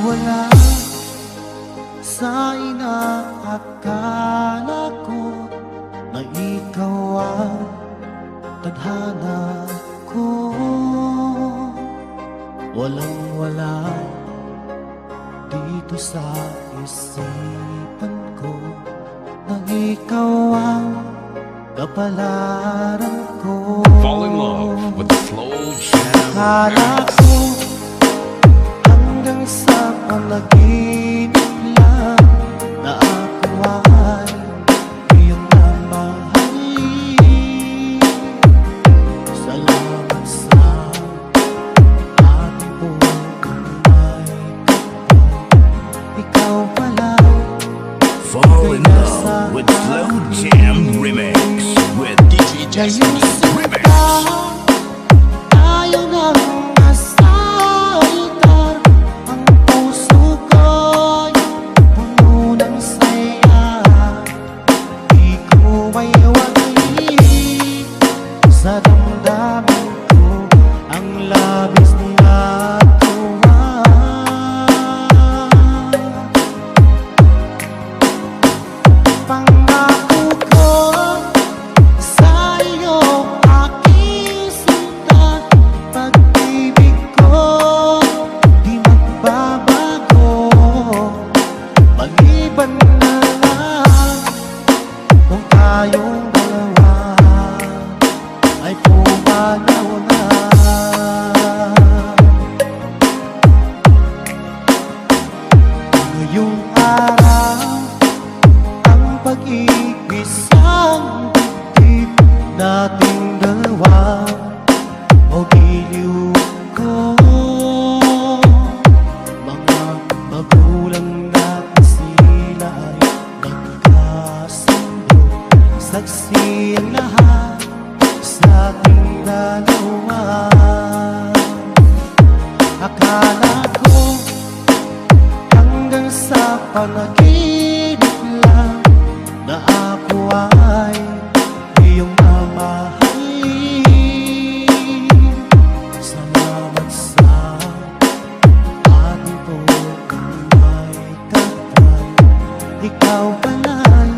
wala sa inaakala ko na ikaw ang tadhana ko. Walang wala dito sa isipan ko na ikaw ang kapalaran ko. Fall in love with the slow jam. Akala ko hanggang sa panaginip lang na ako ay iyong namahalin. Salamat sa ating buhay kapag ikaw pala. Fall in love with Slow Jam Remix with DJ Justin Remix. Ayaw nang nasa altar, ang puso ko'y puno ng saya. Di ko may wagi sa damdamin ko ang labis na tuwa. Pangako ko sa iyo, aking sinta, pag-ibig ko di magbabago. Maliban na lang kung tayong dalawa ay pumanaw na. Ngayong araw ang pag-ibisang dibdib nating dalawa o giliw ko. Mga magulang natin sila ay nagkasundo, saksi ang lahat sa ating dalawa. Akala ko hanggang sa panaginip lang na ako ay iyong mamahalin. Salamat sa ating buhay kapag ikaw pala'y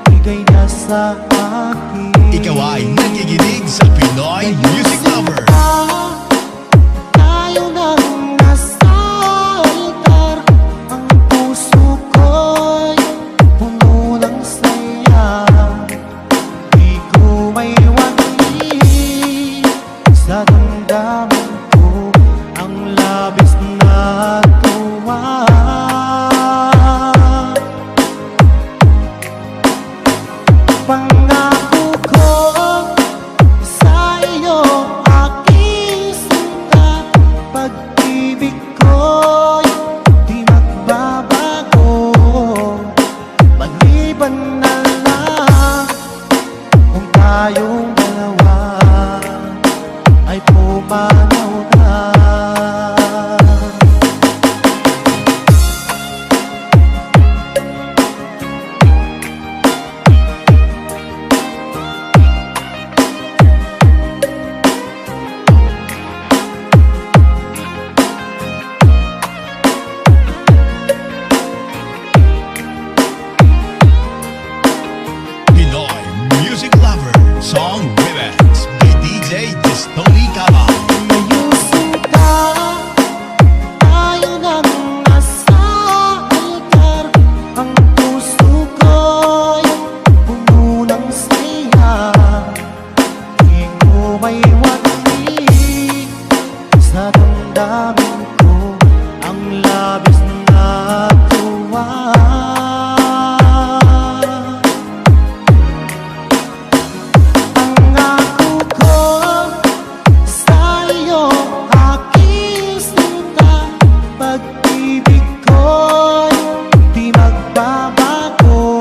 bigay na sa akin. Ikaw ay nakikinig sa Pinoy Music Lover. Ayaw nang nasa altar, ang puso ko'y puno ng saya. Di ko may wagi sa damdamin ko ang labis na tuwa. Pangako ko sa iyo, aking sinta, pag-ibig ko'y di magbabago. Maliban na lang kung tayong dalawa ay pumanaw na. Pinoy Music Lover Song Remix by DJ Destony Cabal. Mayusin ka, ayaw nang nasa altar, ang puso ko'y puno ng saya. Di ko may wagi sa damdamin ko ang labis na tuwa. Pangako ko sa iyo, aking sinta, pag-ibig ko'y di magbabago.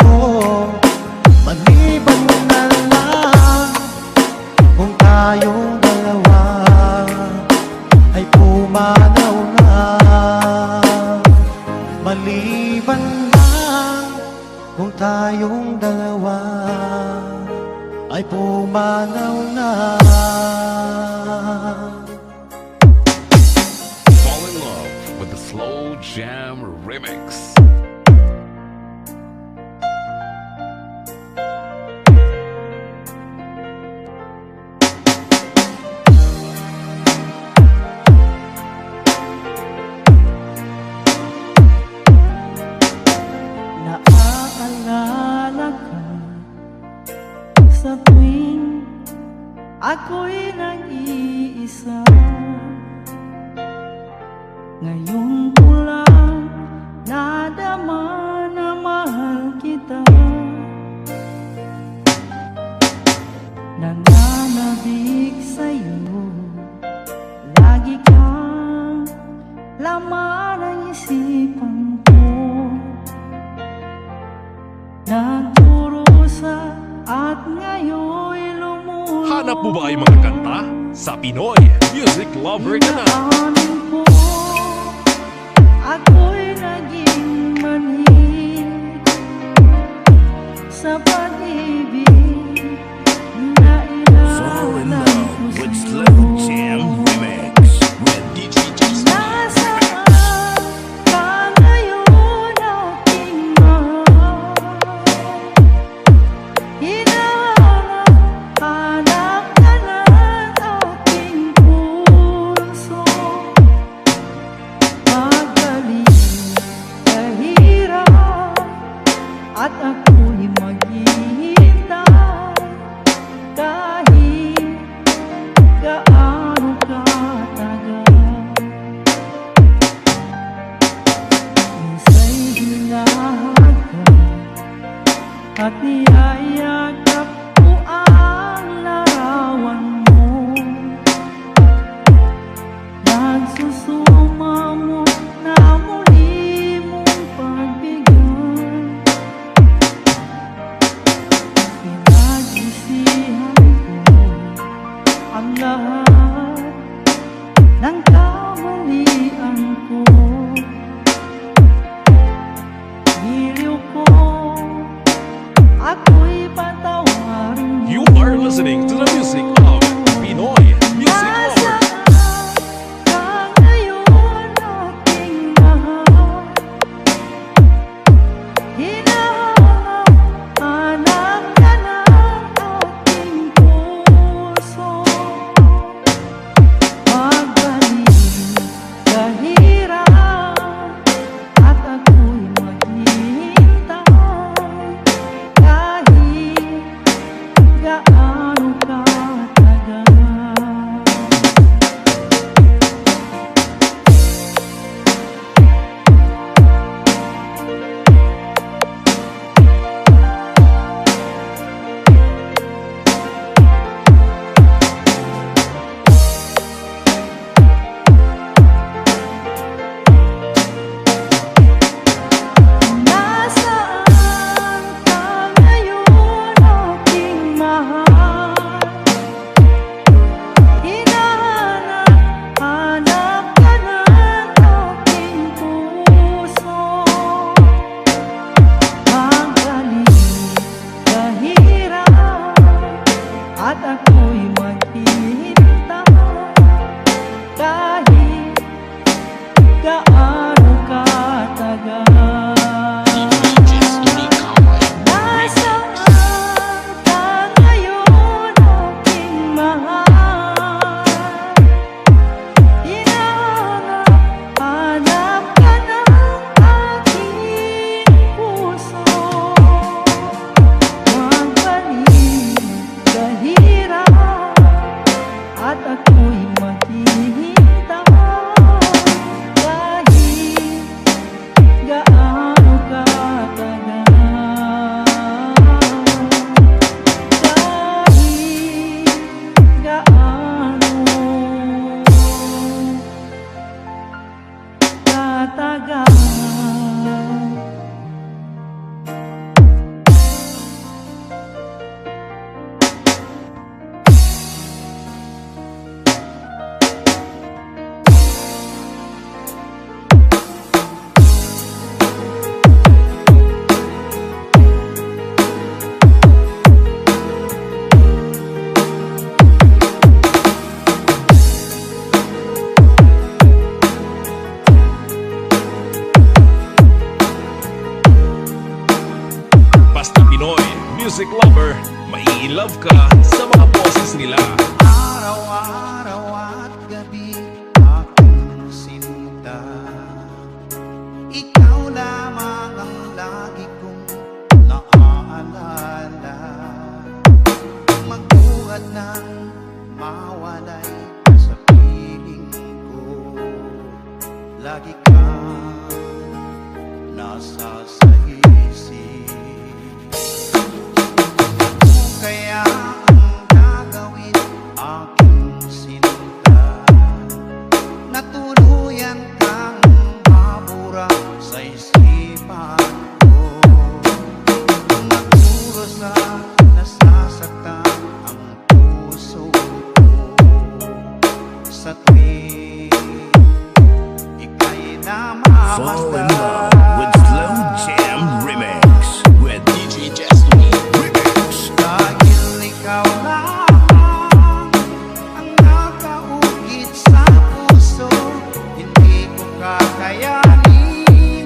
Maliban na lang kung tayong dalawa ay pumanaw na. Maliban lang kung tayong dalawa ay pumanaw na. Fall in love with the slow Slow Jam Remix. Naaalala ka sa tuwing ako'y nag-iisa. Ngayon ko lang nadama na mahal kita. Nananabik sa'yo, lagi kang laman ng isipan ko. Nagdurusa at ngayon'y lumuha. Hanap mo ba ay mga kanta? Sa Pinoy Music Lover ka na. Inaamin ko, ako'y naging manhid sa pag-ibig na Fall in ilalang love ko with sa'yo. Slow Jam Remix with DJ Justin. Nasaan ka ngayon, aking mahal? Hinahanap ka ng aking puso. Magaling, kahirap, at ako'y maghihintay kahit gaano katagal. Minsa'y hinahag ka at niyayakap ko ang larawan mo. Nagsusumamo na muli mong pagbigay. Pinagsisihan ko ang lahat ng kamalian ko. Giliw ko, ako'y patawarin mo. You are listening to the music of Pinoy Music Lover. Nasaan ka ngayon, aking mahal? Hinahanap ka ng aking puso. Magaling, kahirap, at ako'y maghihintay kahit gaano katagal. Nasaan ka ngayon, aking mahal? Hinahanap ka ng aking puso. Magaling, kahirap, at ako'y maghihintay kahit gaano katagal. Nasaan ka ngayon, aking mahal? Hinahanap ka ng aking puso. Magaling, kahirap, at ako'y maghihintay kahit gaano katagal. Kahit gaano katagal. music lover, mai-love ka sa mga boses nila. Araw-araw at gabi aking sinta, ikaw lamang ang lagi kong naaalala. Magbuhat ng mawalay sa piling ko, lagi kang nasa sa isip. Kaya ang gagawin aking sinta, na tuluyan kang mabura sa isipan ko. Nagdurusa, nasasaktan ang puso ko sa tuwing ika'y Fall in namamasdan. love with Slow Jam Remix with DJ Destiny Remix. Dahil ikaw lang ang nakaukit sa puso, hindi ko kakayanin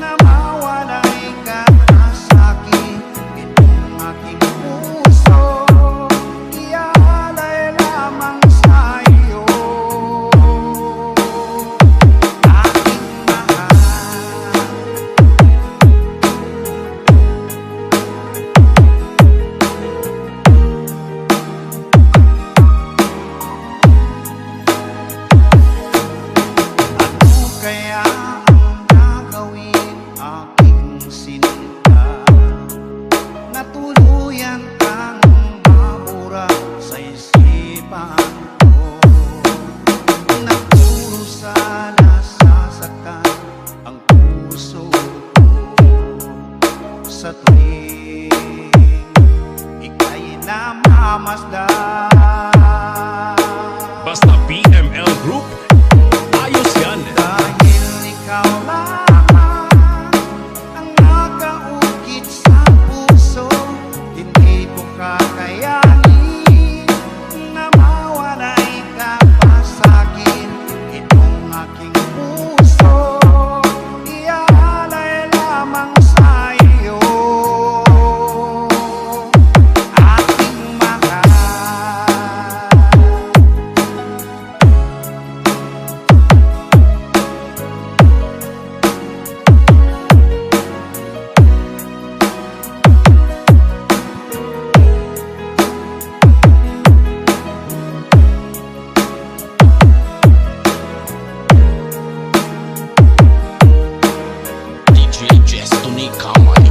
na mawalay ka na sa'kin. Itong aking puso, iaalay lamang sa'yo, aking mahal. Ano kaya ang gagawin aking sinta, na tuluyan kang mabura sa isipan ko. Nagdurusa, nasasaktan ang puso ko sa tuwing ika'y namamasdan. Basta PML Group, ayos yan. Dahil ikaw lamang ang nakaukit sa puso, hindi ko kakayanin na mawalay ka pa sa'kin. Itong aking puso, iaalay lamang sa'yo, aking mahal. DJ Destiny Kamay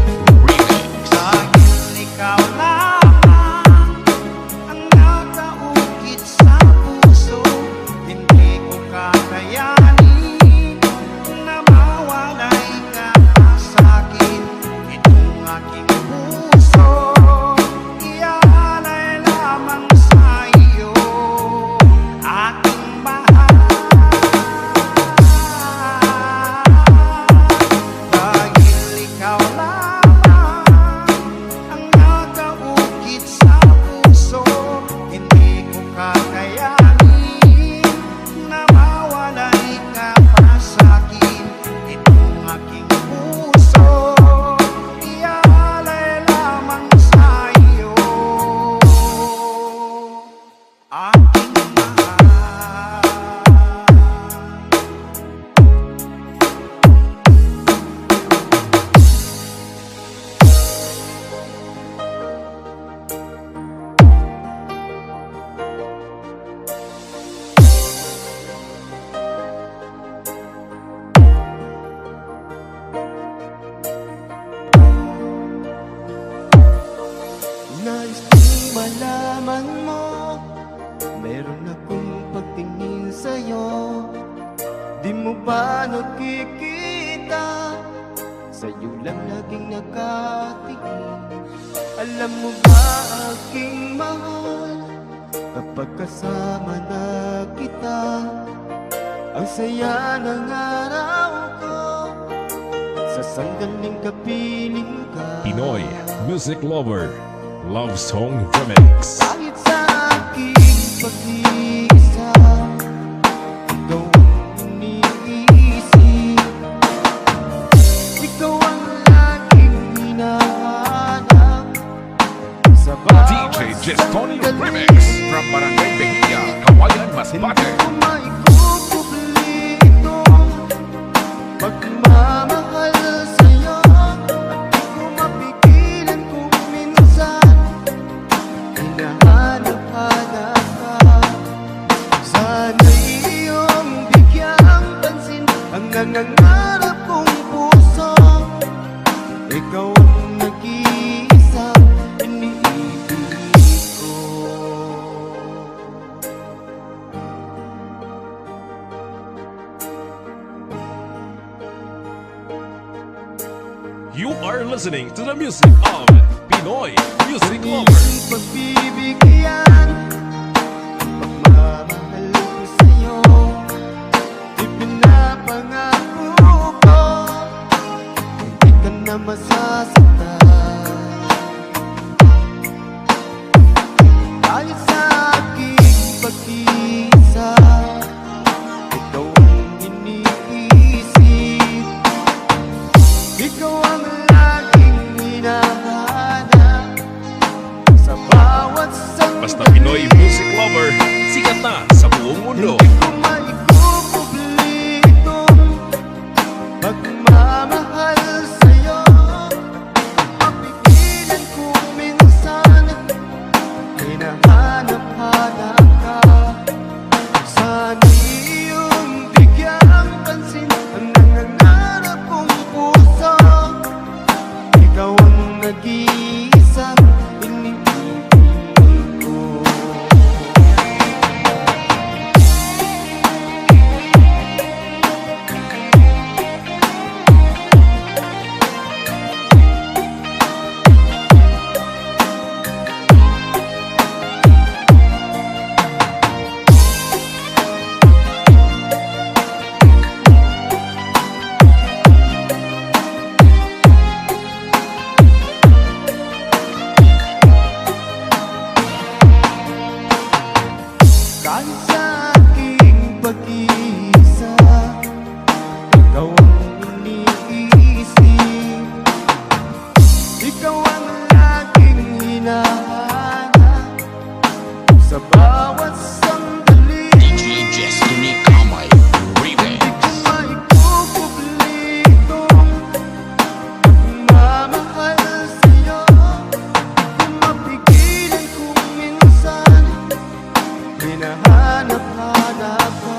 Remix. Dahil ikaw lamang ang nakaukit sa puso, hindi ko kakayanin na mawalay ka pa sa'kin. Itong aking puso, iaalay lamang sa'yo, aking mahal. Dahil ikaw lamang ang nakaukit sa puso, hindi ko kakayanin na mawalay ka pa sa'kin. Itong aking puso, iaalay lamang sa'yo, aking mahal. Nais kong malaman mo, meron akong pagtingin sa'yo. Di mo ba nakikita, sa'yo lang laging nakatingin. Alam mo ba aking mahal, kapag kasama na kita, ang saya ng araw ko, sa sandaling kapiling ka. Pinoy music lover, love song remix. Kahit sa aking pag-iisa, ikaw ang iniisip, ikaw ang laging hinahanap Magmamahal sa'yo at di ko mapigilan kung minsan hinahanap-hanap ka. Sana'y iyong bigyang pansin ang nangangarap kong puso. Ikaw ang nag-iisang iniibig ko. You are listening to the music of Pinoy Music Lover. Iyong pagbibigyan, pagmamahal ko sa'yo, ipinapangako ko, hindi ka na masasaktan. Dahil sa aking pag-iisa, ikaw ang iniisip, ikaw ang laging hinahanap sa bawat sandali. Basta Pinoy Music Lover, sikat na sa buong mundo. Hindi ko maikukumpli itong pagmamahal sa'yo. Mapigilan kung minsan hinahanap-hanap ka. Sana'y iyong bigyang pansin ang nangangarap kong puso. Ikaw ang nag-iisang iniibig ko. Kahit sa aking pag-iisa, ikaw ang iniisip, ikaw ang laging hinahanap sa bawat sandali. DJ Destiny Kamay Remix. Di ko maikukumpli itong pagmamahal sa'yo. Kung mapigilan kung minsan hinahanap-hanap ka.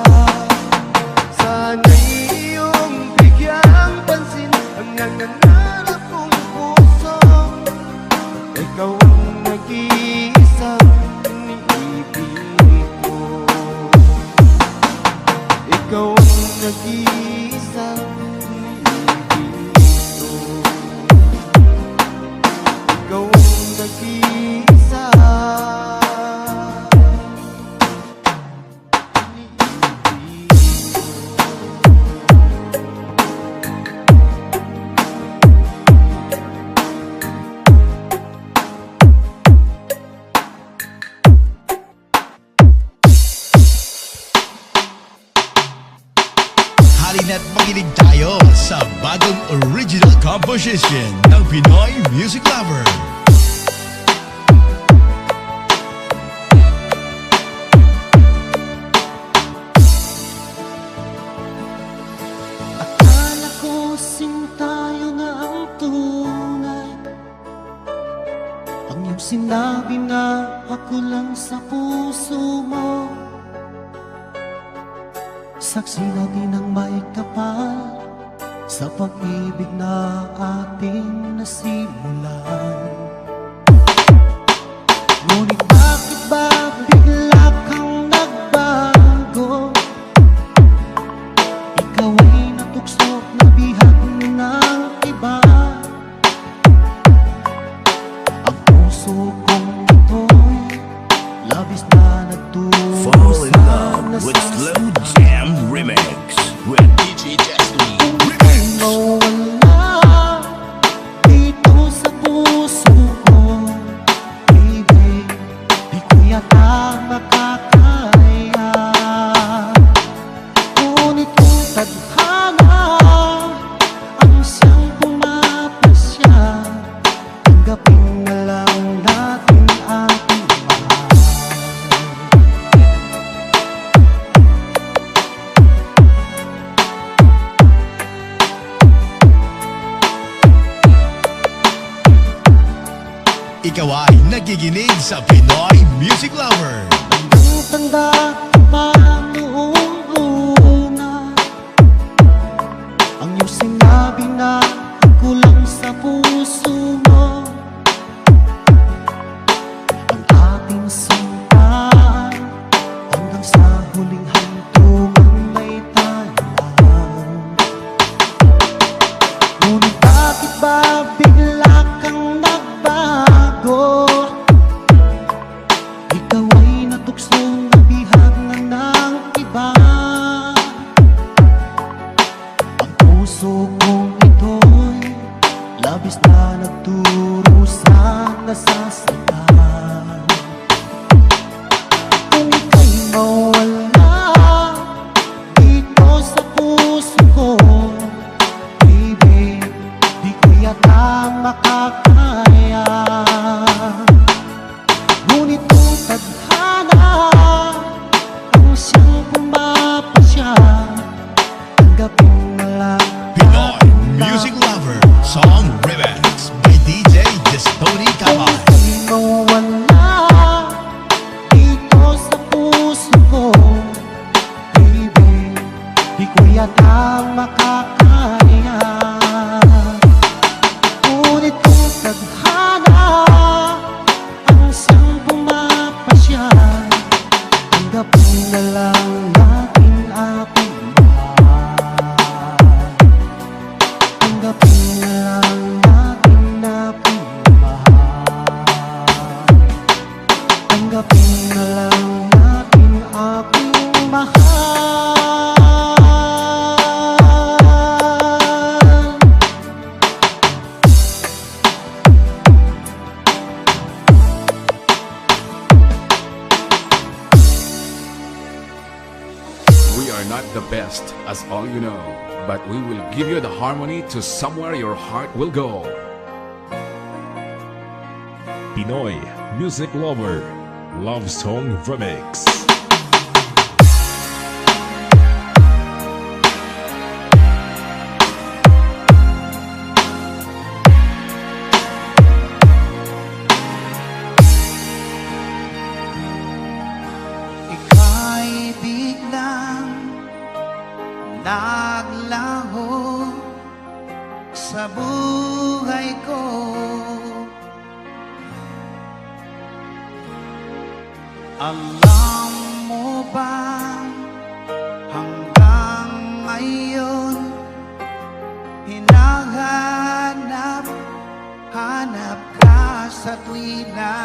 Sana'y iyong bigyang pansin ang nangangarap kong puso. Ikaw ang nag-iisang iniibig ko. Ikaw ang nag-iisang iniibig ko. Ikaw ang nag-iisa. Halina't makinig tayo sa bagong original composition ng Pinoy Music Lover. Akala ko sing tayo na ang tunay. Ang iyong sinabi na ako lang sa puso mo. Saksi natin ang may kapal sa pag-ibig na ating nasimulan. Ngunit bakit ba bigla kang nagbago? Ikaw ay natuksok na bihag ng iba. Ang puso kong ito'y labis na nagtulo Fall in sa love with Slow Jam Remix with DJ Destiny Remix. Mawala dito sa puso ikaw ay nakikinig sa Pinoy Music Lover. Ang tanda pa noong una, ang iyong sinabi na ako lang sa puso mo. Ang ating sintahan hanggang sa huling hantungan may tayan. Ngunit bakit ba bigla kang nagbago? Ikaw ay natuksong nabihag na ng iba. Ang puso kong ito'y labis na nagdurusa, nasasaktan. Kung ika'y mawala dito sa puso ko, baby, di ko yata makakaya. Ngunit kung tadhana ang siyang pumapasya, tanggapin na lang Pinoy Music Lover Song Remix by DJ Destony kung Cabal. ika'y mawala dito sa puso ko, baby, di ko yata makakaya. Ngunit kung tadhana ang siyang pumapasya, tanggapin na lang natin aking mahal. Tanggapin na lang natin aking mahal. Tanggapin na lang natin aking mahal. We are not the best, as all you know, but we will give you the harmony to somewhere your heart will go. Pinoy Music Lover Love Song Remix. Ika'y biglang naglaho sa buhay ko. Alam mo ba hanggang ngayon hinahanap ka sa tuwina?